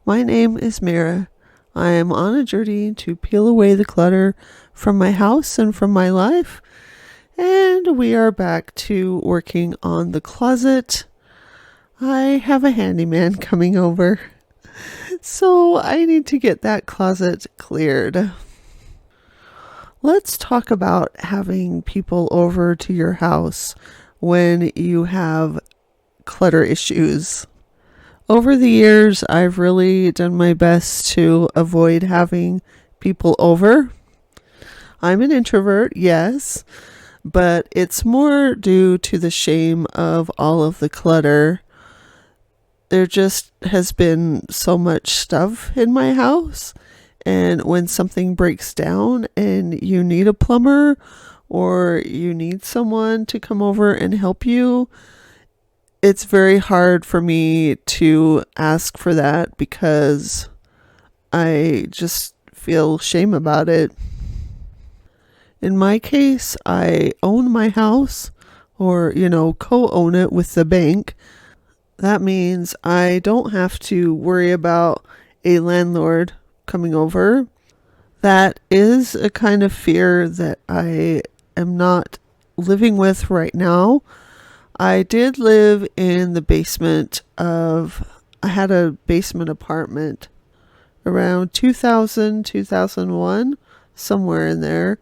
My name is Mira. I am on a journey to peel away the clutter from my house and from my life. And we are back to working on the closet. I have a handyman coming over, so I need to get that closet cleared. Let's talk about having people over to your house when you have clutter issues. Over the years, I've really done my best to avoid having people over. I'm an introvert, yes, but it's more due to the shame of all of the clutter. There just has been so much stuff in my house, and when something breaks down and you need a plumber or you need someone to come over and help you, it's very hard for me to ask for that because I just feel shame about it. In my case, I own my house or, co-own it with the bank. That means I don't have to worry about a landlord coming over. That is a kind of fear that I am not living with right now. I did live in the basement I had a basement apartment around 2000, 2001, somewhere in there.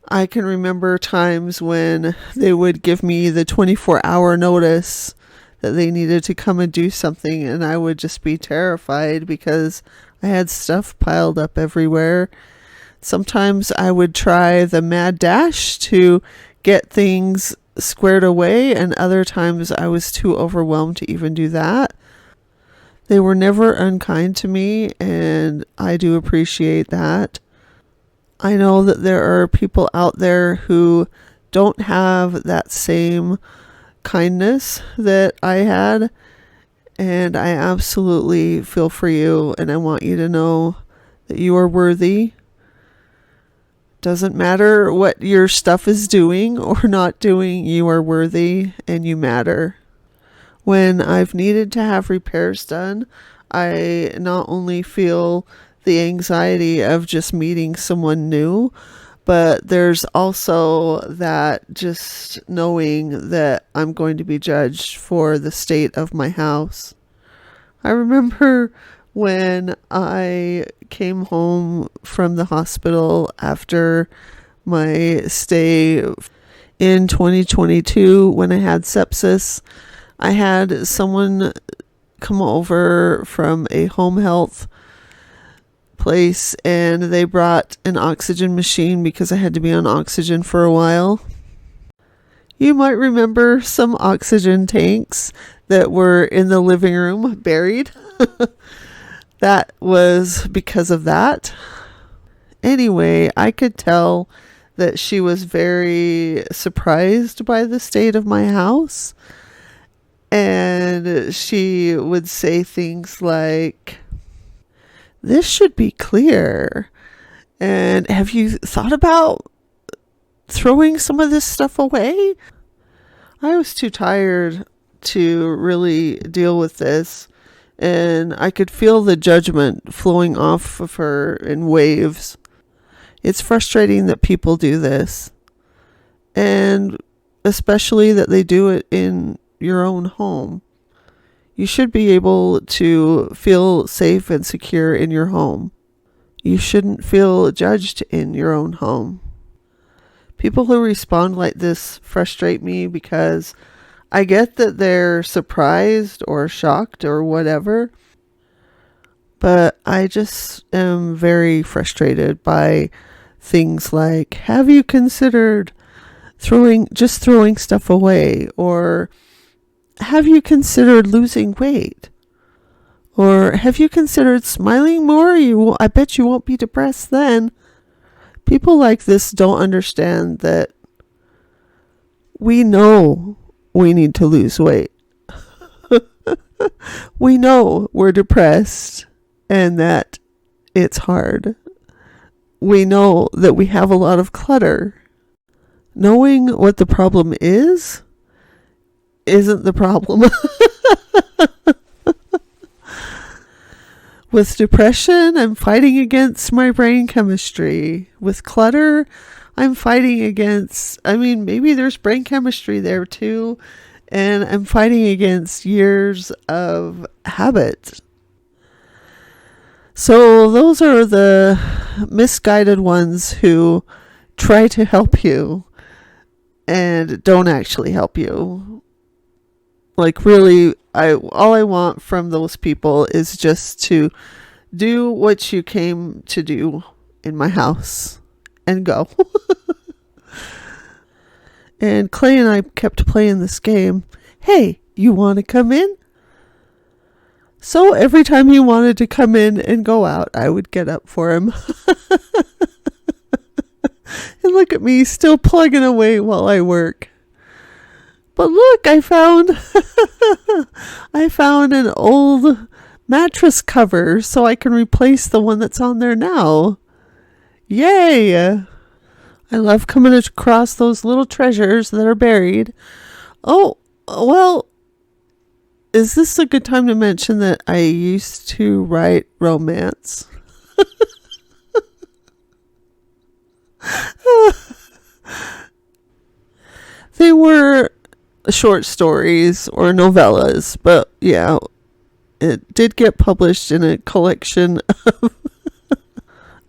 I can remember times when they would give me the 24-hour notice that they needed to come and do something, and I would just be terrified because I had stuff piled up everywhere. Sometimes I would try the mad dash to get things squared away, and other times I was too overwhelmed to even do that. They were never unkind to me, and I do appreciate that. I know that there are people out there who don't have that same kindness that I had, and I absolutely feel for you, and I want you to know that you are worthy. Doesn't matter what your stuff is doing or not doing, you are worthy and you matter. When I've needed to have repairs done, I not only feel the anxiety of just meeting someone new, but there's also that just knowing that I'm going to be judged for the state of my house. I remember when I came home from the hospital after my stay in 2022 when I had sepsis, I had someone come over from a home health place, and they brought an oxygen machine because I had to be on oxygen for a while. You might remember some oxygen tanks that were in the living room buried. That was because of that. Anyway, I could tell that she was very surprised by the state of my house. And she would say things like, "This should be clear. And have you thought about throwing some of this stuff away?" I was too tired to really deal with this, and I could feel the judgment flowing off of her in waves. It's frustrating that people do this, and especially that they do it in your own home. You should be able to feel safe and secure in your home. You shouldn't feel judged in your own home. People who respond like this frustrate me because I get that they're surprised or shocked or whatever, but I just am very frustrated by things like, "Have you considered throwing stuff away?" Or "Have you considered losing weight?" Or "Have you considered smiling more? I bet you won't be depressed then." People like this don't understand that we know we need to lose weight. We know we're depressed and that it's hard. We know that we have a lot of clutter. Knowing what the problem isn't the problem. With depression, I'm fighting against my brain chemistry. With clutter, I'm fighting against, maybe there's brain chemistry there too. And I'm fighting against years of habit. So those are the misguided ones who try to help you and don't actually help you. Like, really, all I want from those people is just to do what you came to do in my house and go. And Clay and I kept playing this game. Hey, you want to come in? So every time he wanted to come in and go out, I would get up for him. And look at me, still plugging away while I work. But look, I found an old mattress cover so I can replace the one that's on there now. Yay! I love coming across those little treasures that are buried. Oh, well, is this a good time to mention that I used to write romance? They were short stories or novellas, but yeah, it did get published in a collection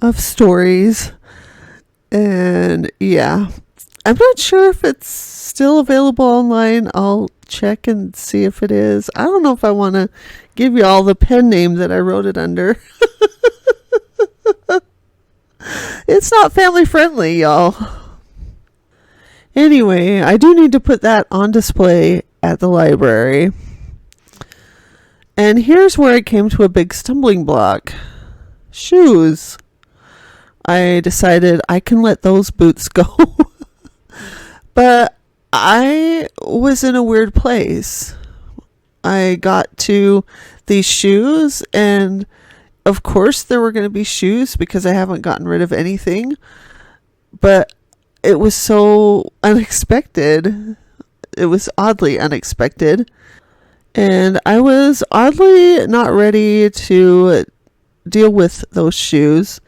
of stories. And yeah, I'm not sure if it's still available online. I'll check and see if it is. I don't know if I want to give you all the pen name that I wrote it under. It's not family friendly, y'all. Anyway, I do need to put that on display at the library. And here's where I came to a big stumbling block. Shoes. I decided I can let those boots go. But I was in a weird place. I got to these shoes, and of course there were going to be shoes because I haven't gotten rid of anything. But it was so unexpected. It was oddly unexpected. And I was oddly not ready to deal with those shoes.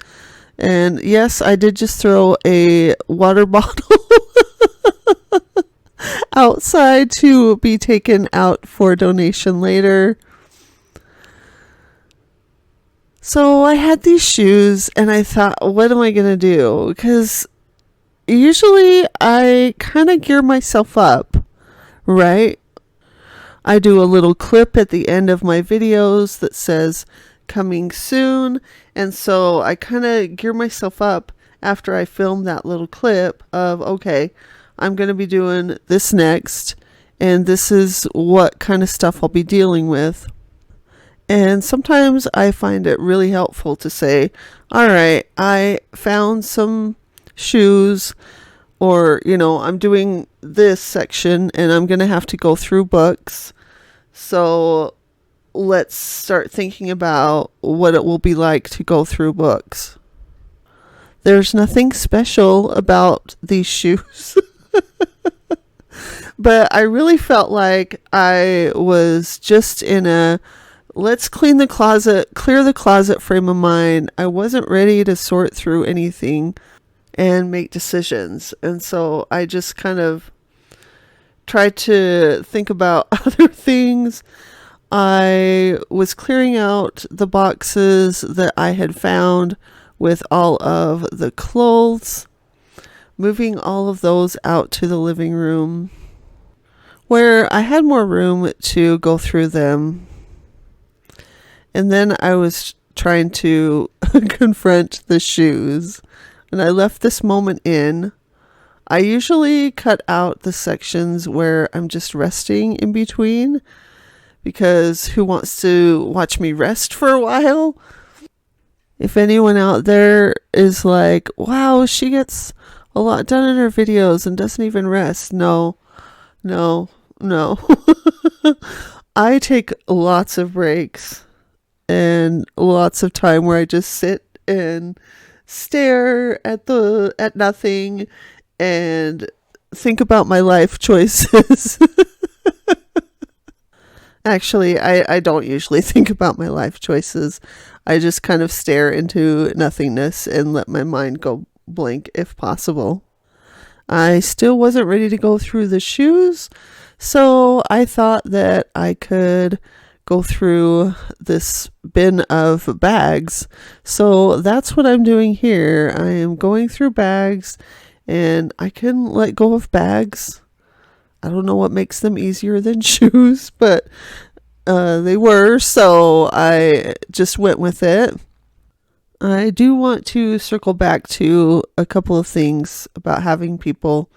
And yes, I did just throw a water bottle outside to be taken out for donation later. So I had these shoes and I thought, what am I going to do? Because usually I kind of gear myself up, right? I do a little clip at the end of my videos that says coming soon. And so I kind of gear myself up after I film that little clip of, okay, I'm going to be doing this next. And this is what kind of stuff I'll be dealing with. And sometimes I find it really helpful to say, all right, I found some shoes, or, I'm doing this section and I'm going to have to go through books. So let's start thinking about what it will be like to go through books. There's nothing special about these shoes. But I really felt like I was just in a let's clear the closet frame of mind. I wasn't ready to sort through anything and make decisions. And so I just kind of tried to think about other things. I was clearing out the boxes that I had found with all of the clothes, moving all of those out to the living room where I had more room to go through them. And then I was trying to confront the shoes, and I left this moment in. I usually cut out the sections where I'm just resting in between, because who wants to watch me rest for a while? If anyone out there is like, wow, she gets a lot done in her videos and doesn't even rest. No. I take lots of breaks and lots of time where I just sit and stare at nothing and think about my life choices. Actually, I don't usually think about my life choices. I just kind of stare into nothingness and let my mind go blank if possible. I still wasn't ready to go through the shoes, so I thought that I could go through this bin of bags. So that's what I'm doing here. I am going through bags, and I can let go of bags. I don't know what makes them easier than shoes, but they were, so I just went with it. I do want to circle back to a couple of things about having people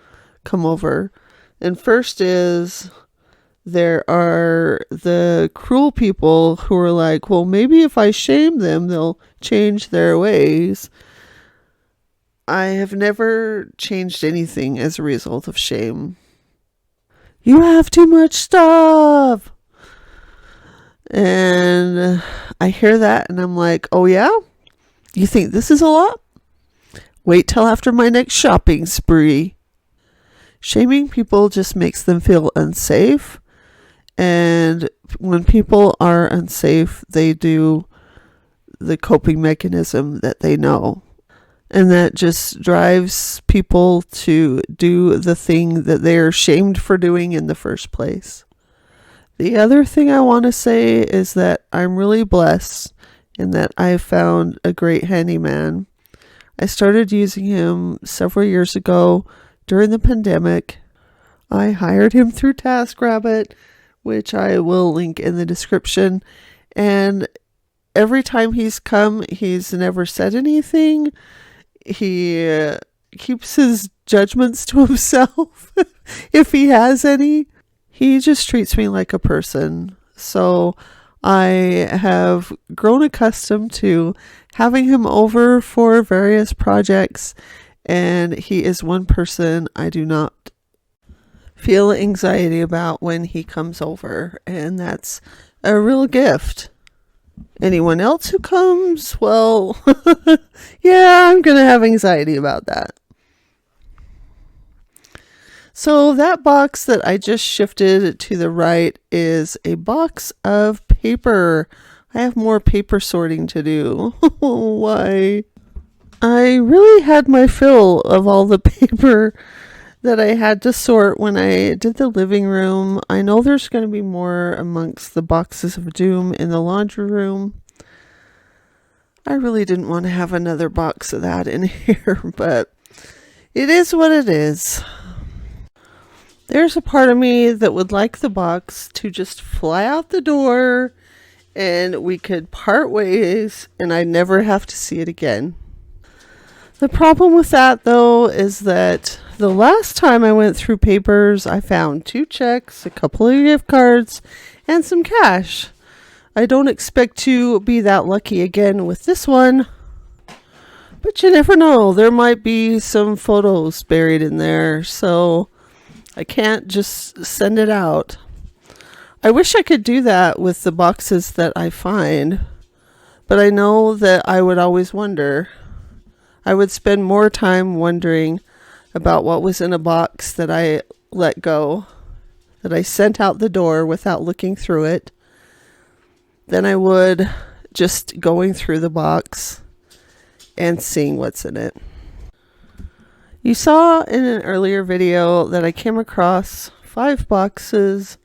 come over. And first is there are the cruel people who are like, well, maybe if I shame them, they'll change their ways. I have never changed anything as a result of shame. You have too much stuff. And I hear that and I'm like, oh yeah? You think this is a lot? Wait till after my next shopping spree. Shaming people just makes them feel unsafe. And when people are unsafe, they do the coping mechanism that they know. And that just drives people to do the thing that they're shamed for doing in the first place. The other thing I want to say is that I'm really blessed in that I found a great handyman. I started using him several years ago during the pandemic. I hired him through TaskRabbit, which I will link in the description. And every time he's come, he's never said anything. He keeps his judgments to himself, if he has any. He just treats me like a person. So I have grown accustomed to having him over for various projects, and he is one person I do not feel anxiety about when he comes over, and that's a real gift. Anyone else who comes, well, yeah, I'm gonna have anxiety about that. So that box that I just shifted to the right is a box of paper. I have more paper sorting to do. Why? I really had my fill of all the paper that I had to sort when I did the living room. I know there's going to be more amongst the boxes of doom in the laundry room. I really didn't want to have another box of that in here, but it is what it is. There's a part of me that would like the box to just fly out the door and we could part ways and I'd never have to see it again. The problem with that, though, is that the last time I went through papers, I found 2 checks, a couple of gift cards, and some cash. I don't expect to be that lucky again with this one, but you never know. There might be some photos buried in there, so I can't just send it out. I wish I could do that with the boxes that I find, but I know that I would always wonder. I would spend more time wondering about what was in a box that I let go, that I sent out the door without looking through it, than I would just going through the box and seeing what's in it. You saw in an earlier video that I came across 5 boxes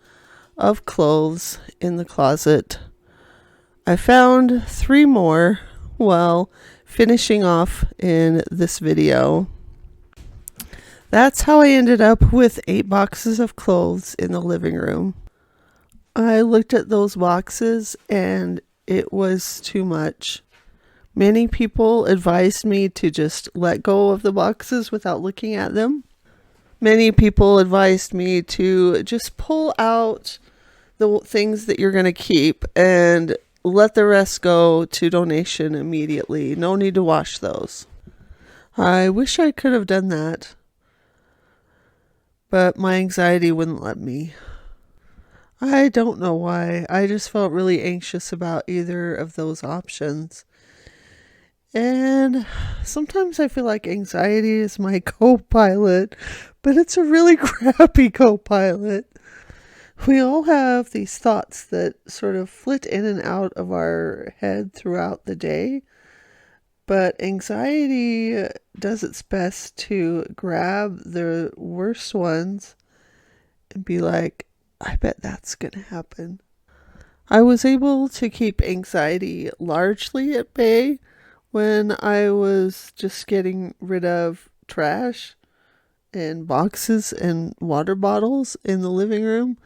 of clothes in the closet. I found 3 more while finishing off in this video. That's how I ended up with 8 boxes of clothes in the living room. I looked at those boxes and it was too much. Many people advised me to just let go of the boxes without looking at them. Many people advised me to just pull out the things that you're going to keep and let the rest go to donation immediately. No need to wash those. I wish I could have done that, but my anxiety wouldn't let me. I don't know why. I just felt really anxious about either of those options. And sometimes I feel like anxiety is my co-pilot, but it's a really crappy co-pilot. We all have these thoughts that sort of flit in and out of our head throughout the day, but anxiety does its best to grab the worst ones and be like, I bet that's going to happen. I was able to keep anxiety largely at bay when I was just getting rid of trash and boxes and water bottles in the living room.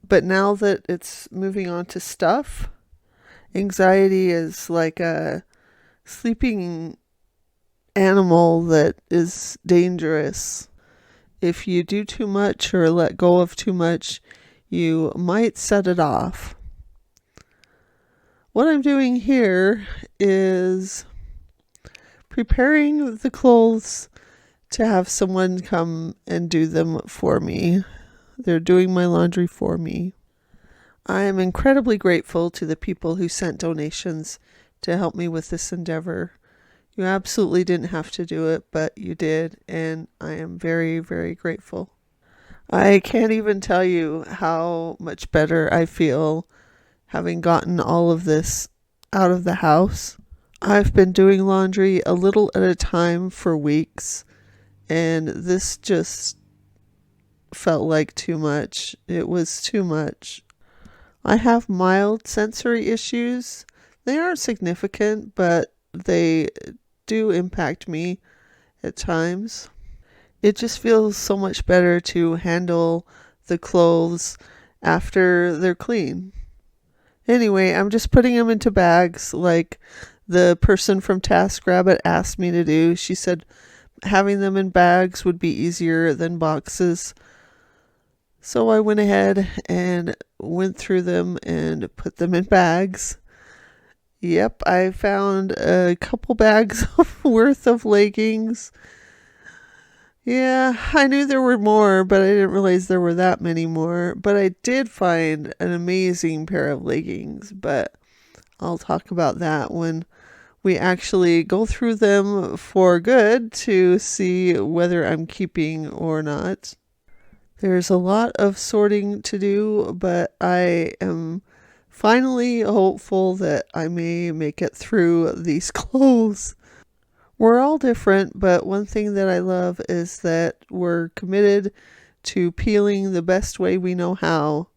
But now that it's moving on to stuff, anxiety is like a sleeping animal that is dangerous. If you do too much or let go of too much, you might set it off. What I'm doing here is preparing the clothes to have someone come and do them for me. They're doing my laundry for me. I am incredibly grateful to the people who sent donations to help me with this endeavor. You absolutely didn't have to do it, but you did, and I am very, very grateful. I can't even tell you how much better I feel having gotten all of this out of the house. I've been doing laundry a little at a time for weeks, and this just felt like too much. It was too much. I have mild sensory issues. They aren't significant, but they do impact me at times. It just feels so much better to handle the clothes after they're clean. Anyway, I'm just putting them into bags like the person from TaskRabbit asked me to do. She said having them in bags would be easier than boxes. So I went ahead and went through them and put them in bags. Yep, I found a couple bags worth of leggings. Yeah, I knew there were more, but I didn't realize there were that many more. But I did find an amazing pair of leggings, but I'll talk about that when we actually go through them for good to see whether I'm keeping or not. There's a lot of sorting to do, but I am finally hopeful that I may make it through these clothes. We're all different, but one thing that I love is that we're committed to peeling the best way we know how.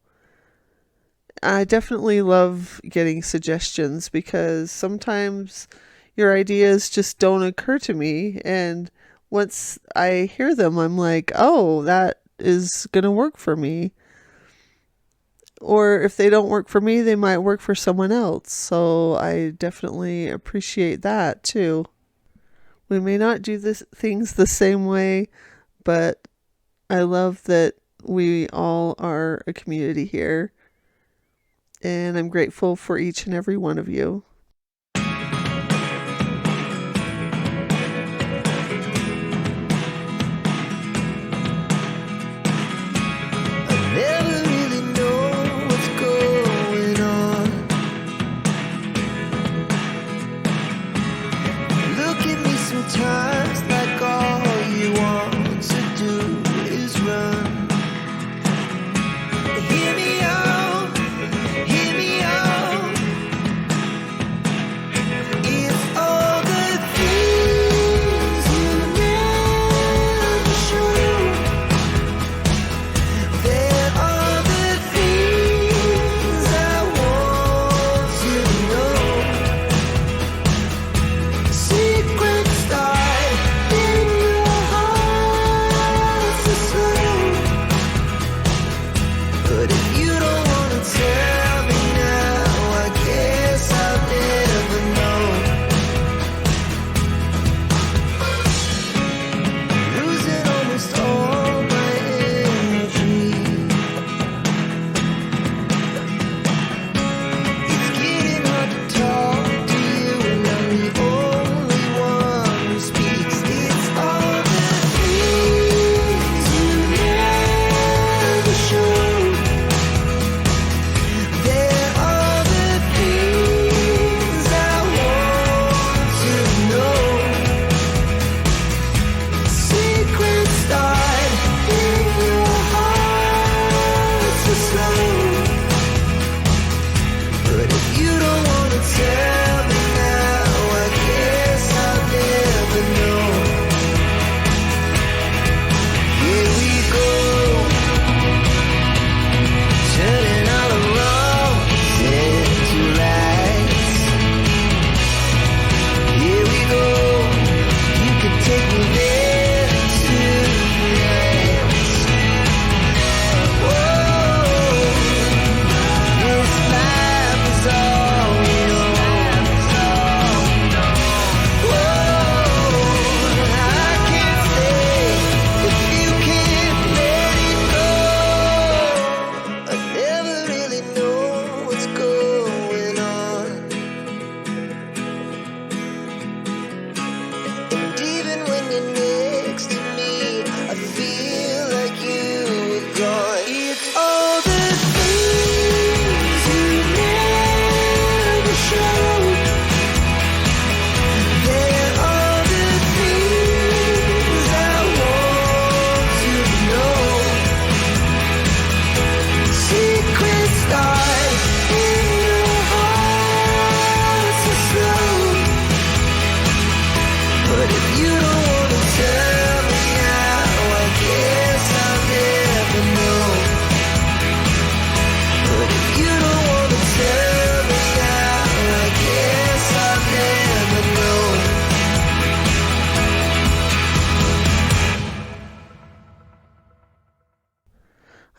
I definitely love getting suggestions because sometimes your ideas just don't occur to me, and once I hear them, I'm like, oh, that is going to work for me. Or if they don't work for me, they might work for someone else. So I definitely appreciate that too. We may not do things the same way, but I love that we all are a community here. And I'm grateful for each and every one of you. Sometimes like all you want to do is run. Hear me out, hear me out.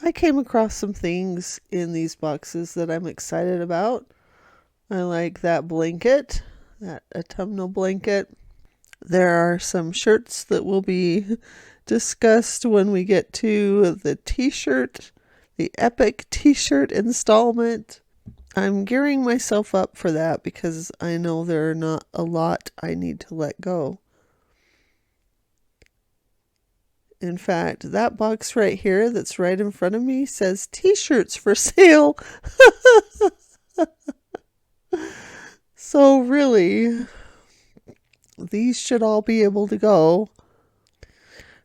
I came across some things in these boxes that I'm excited about. I like that blanket, that autumnal blanket. There are some shirts that will be discussed when we get to the t-shirt, the epic t-shirt installment. I'm gearing myself up for that because I know there are not a lot I need to let go. In fact, that box right here that's right in front of me says t-shirts for sale. So really, these should all be able to go.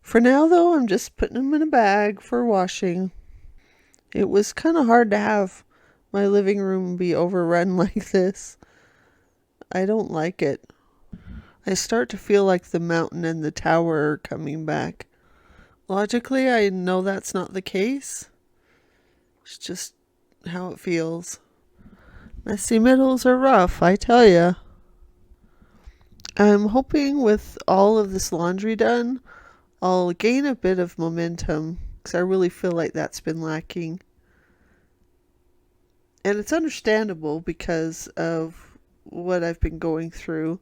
For now, though, I'm just putting them in a bag for washing. It was kind of hard to have my living room be overrun like this. I don't like it. I start to feel like the mountain and the tower are coming back. Logically, I know that's not the case. It's just how it feels. Messy middles are rough, I tell ya. I'm hoping with all of this laundry done, I'll gain a bit of momentum because I really feel like that's been lacking. And it's understandable because of what I've been going through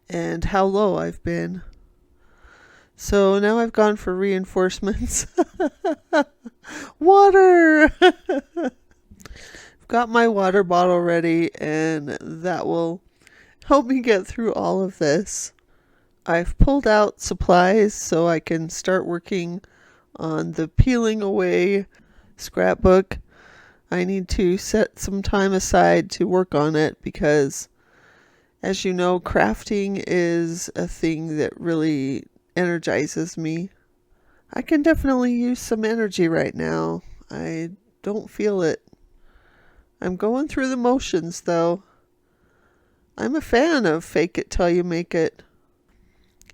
and how low I've been. So now I've gone for reinforcements. Water! I've got my water bottle ready, and that will help me get through all of this. I've pulled out supplies so I can start working on the peeling away scrapbook. I need to set some time aside to work on it because, as you know, crafting is a thing that really energizes me. I can definitely use some energy right now. I don't feel it. I'm going through the motions, though. I'm a fan of fake it till you make it.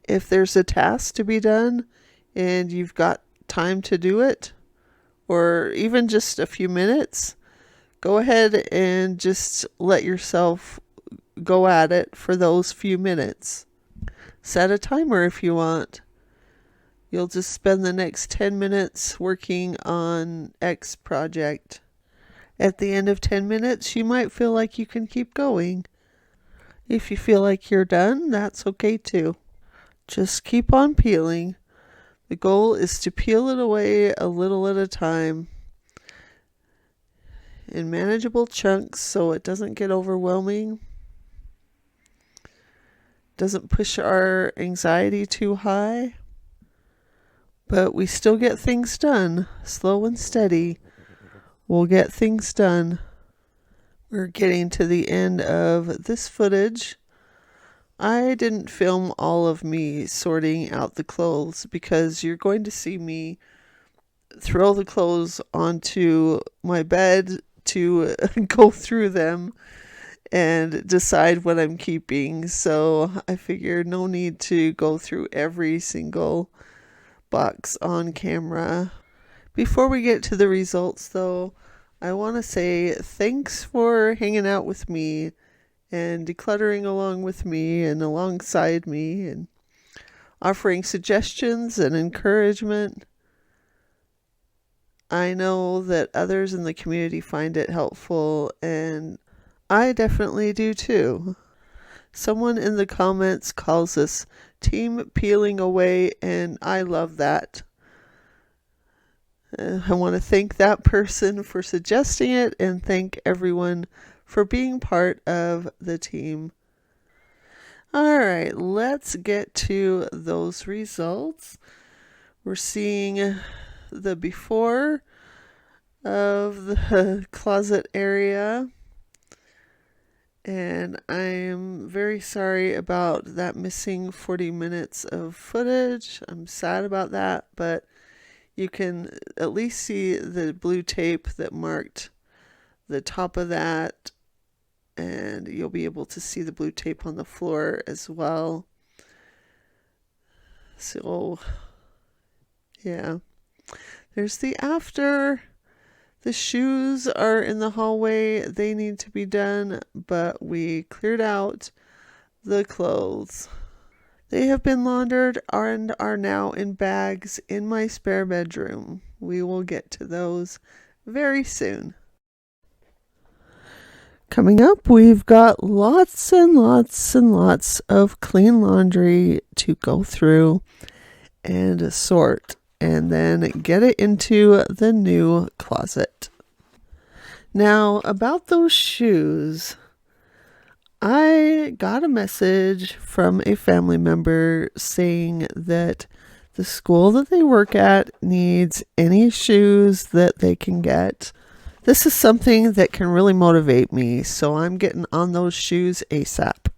If there's a task to be done and you've got time to do it, or even just a few minutes, go ahead and just let yourself go at it for those few minutes. Set a timer if you want. You'll just spend the next 10 minutes working on X project. At the end of 10 minutes, you might feel like you can keep going. If you feel like you're done, that's okay too. Just keep on peeling. The goal is to peel it away a little at a time in manageable chunks so it doesn't get overwhelming, doesn't push our anxiety too high, but we still get things done. Slow and steady, we'll get things done. We're getting to the end of this footage. I didn't film all of me sorting out the clothes because you're going to see me throw the clothes onto my bed to go through them and decide what I'm keeping. So I figured no need to go through every single box on camera. Before we get to the results, though, I want to say thanks for hanging out with me and decluttering along with me and alongside me and offering suggestions and encouragement. I know that others in the community find it helpful, and I definitely do too. Someone in the comments calls us team peeling away, and I love that. I want to thank that person for suggesting it and thank everyone for being part of the team. All right, let's get to those results. We're seeing the before of the closet area, and I'm very sorry about that missing 40 minutes of footage. I'm sad about that, but you can at least see the blue tape that marked the top of that, and you'll be able to see the blue tape on the floor as well. So, yeah. There's the after. The shoes are in the hallway. They need to be done, but we cleared out the clothes. They have been laundered and are now in bags in my spare bedroom. We will get to those very soon. Coming up, we've got lots and lots and lots of clean laundry to go through and sort, and then get it into the new closet. Now, about those shoes, I got a message from a family member saying that the school that they work at needs any shoes that they can get. This is something that can really motivate me, so I'm getting on those shoes ASAP.